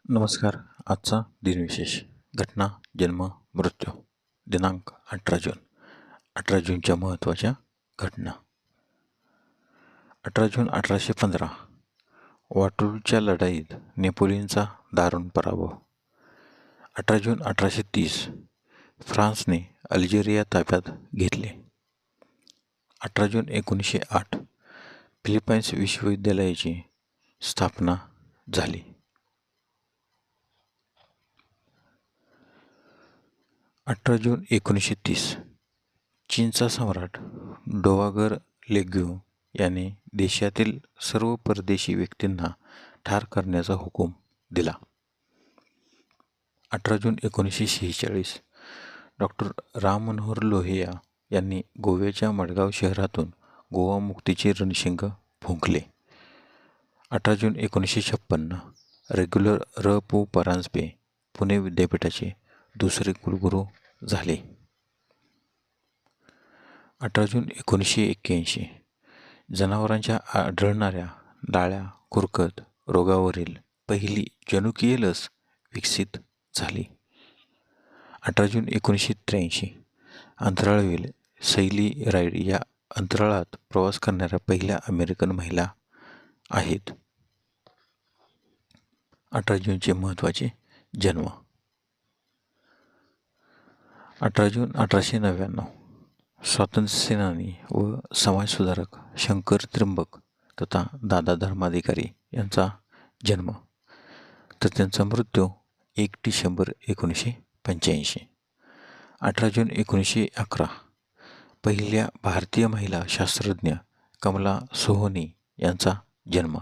नमस्कार. आजचा दिनविशेष. घटना, जन्म, मृत्यू. दिनांक 18 जून. 18 जूनच्या महत्त्वाच्या घटना. 18 जून 1815 वाटूरच्या लढाईत नेपोलियनचा दारुण पराभव. 18 जून 1830 फ्रान्सने अल्जेरिया ताब्यात घेतले. 18 जून 1908 फिलिपाईन्स विश्वविद्यालयाची स्थापना झाली. 18 जून 1930 चीनचा सम्राट डोवागर लेग्यू याने देशातील सर्व परदेशी व्यक्तींना ठार करण्याचा हुकूम दिला. 18 जून 1946 डॉक्टर राम मनोहर लोहिया यांनी गोव्याच्या मडगाव शहरातून गोवा मुक्तीचे रणशिंग फुंकले. 18 जून 1956 रेग्युलर र. पु. परांजपे पुणे विद्यापीठाचे दुसरे कुलगुरू झाले. 18 जून 1981 जनावरांच्या आढळणाऱ्या डाळ्या खुरकत रोगावरील पहिली जनुकीय लस विकसित झाली. 18 जून 1983 अंतराळवीर सैली राईड या अंतराळात प्रवास करणाऱ्या पहिल्या अमेरिकन महिला आहेत. 18 जूनचे महत्त्वाचे जन्म. 18 जून 1899 स्वातंत्र्यसेनानी व समाजसुधारक शंकर त्र्यंबक तथा दादा धर्माधिकारी यांचा जन्म, तर त्यांचा मृत्यू 1 डिसेंबर 1985. 18 जून 1911 पहिल्या भारतीय महिला शास्त्रज्ञ कमला सोहोनी यांचा जन्म,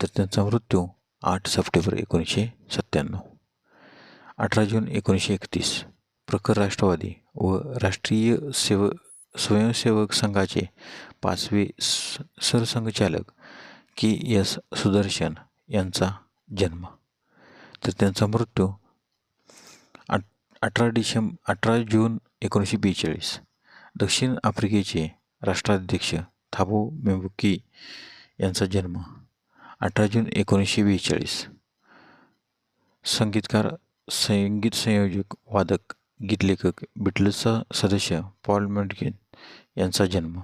तर त्यांचा मृत्यू 8 सप्टेंबर 1997. 18 जून 1931 प्रखर राष्ट्रवादी व राष्ट्रीय स्वयंसेवक संघाचे 5वे सरसंघचालक के.एस. सुदर्शन यांचा जन्म, तर त्यांचा मृत्यू 18 जून 1942 दक्षिण आफ्रिकेचे राष्ट्राध्यक्ष थाबो म्बेकी यांचा जन्म, 18 जून 1942 संगीतकार, संगीत संयोजक, वादक, गीतलेखक, बीटल्सचा सदस्य पॉल मॅककार्टनी यांचा जन्म.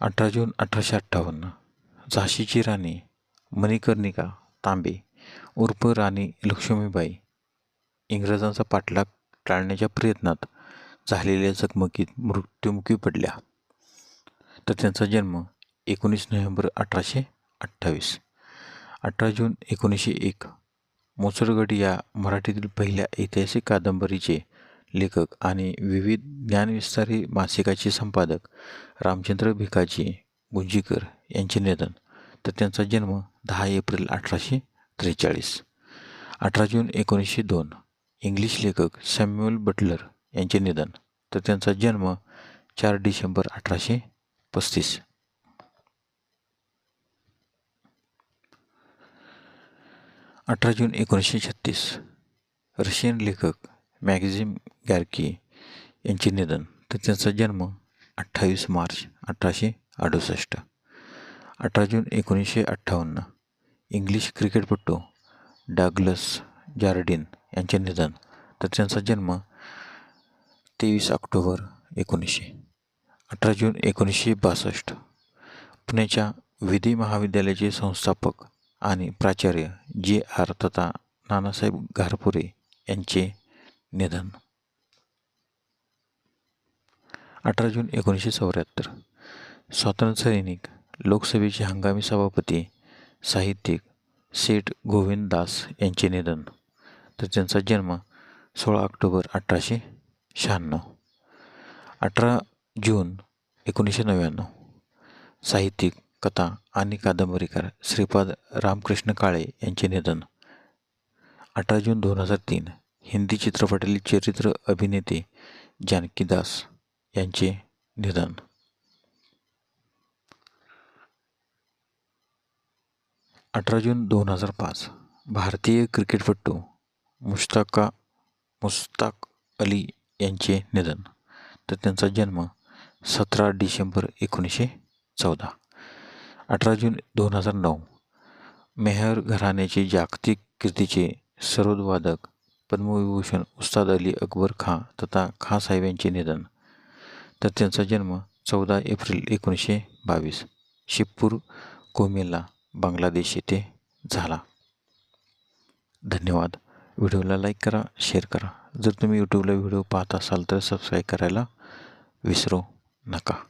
18 जून 1858 झाशीची राणी मणिकर्णिका तांबे उर्फ राणी लक्ष्मीबाई इंग्रजांचा पाठलाग टाळण्याच्या प्रयत्नात झालेल्या चकमकीत मृत्युमुखी पडल्या, तर त्यांचा जन्म 19 नोव्हेंबर 1828. 18 जून 1901 मोसरगड या मराठीतील पहिल्या ऐतिहासिक कादंबरीचे लेखक आणि विविध ज्ञानविस्तारी मासिकाचे संपादक रामचंद्र भिकाजी गुंजीकर यांचे निधन, तर त्यांचा जन्म 10 एप्रिल 1843. 18 जून 1902 इंग्लिश लेखक सॅम्युअल बटलर यांचे निधन, तर त्यांचा जन्म 4 डिसेंबर 1835. 18 जून 1936 रशियन लेखक मॅक्झिम गॉर्की यांचे निधन, तर त्यांचा जन्म 28 मार्च 1868. 18 जून 1958 इंग्लिश क्रिकेटपटू डग्लस जार्डिन यांचे निधन, तर त्यांचा जन्म 23 ऑक्टोबर 1900. 18 जून 1962 पुण्याच्या विधी महाविद्यालयाचे संस्थापक आणि प्राचार्य J.R. तथा नानासाहेब घारपुरे यांचे निधन. 18 जून 1974 स्वातंत्र्यसैनिक, लोकसभेचे हंगामी सभापती, साहित्यिक सेठ गोविंद दास यांचे निधन, तर त्यांचा जन्म 16 ऑक्टोबर 1896. 18 जून 1999 साहित्यिक, कथा आणि कादंबरीकार श्रीपाद रामकृष्ण काळे यांचे निधन. 18 जून 2003 हिंदी चित्रपटातील चरित्र अभिनेते जानकी दास यांचे निधन. 18 जून 2005 भारतीय क्रिकेटपटू मुश्ताक अली यांचे निधन, तर त्यांचा जन्म 17 डिसेंबर 1914. 18 जून 2009 मेहर घराण्याचे जागतिक कीर्तीचे सरोदवादक पद्मविभूषण उस्ताद अली अकबर खां तथा खां साहेब यांचे निधन. तर त्यांचा जन्म 14 एप्रिल 1922 शिवपूर कोमेला बांगलादेश येथे झाला. धन्यवाद. व्हिडिओला लाईक करा, शेअर करा. जर तुम्ही यूट्यूबला व्हिडिओ पाहत असाल तर सबस्क्राईब करायला विसरू नका.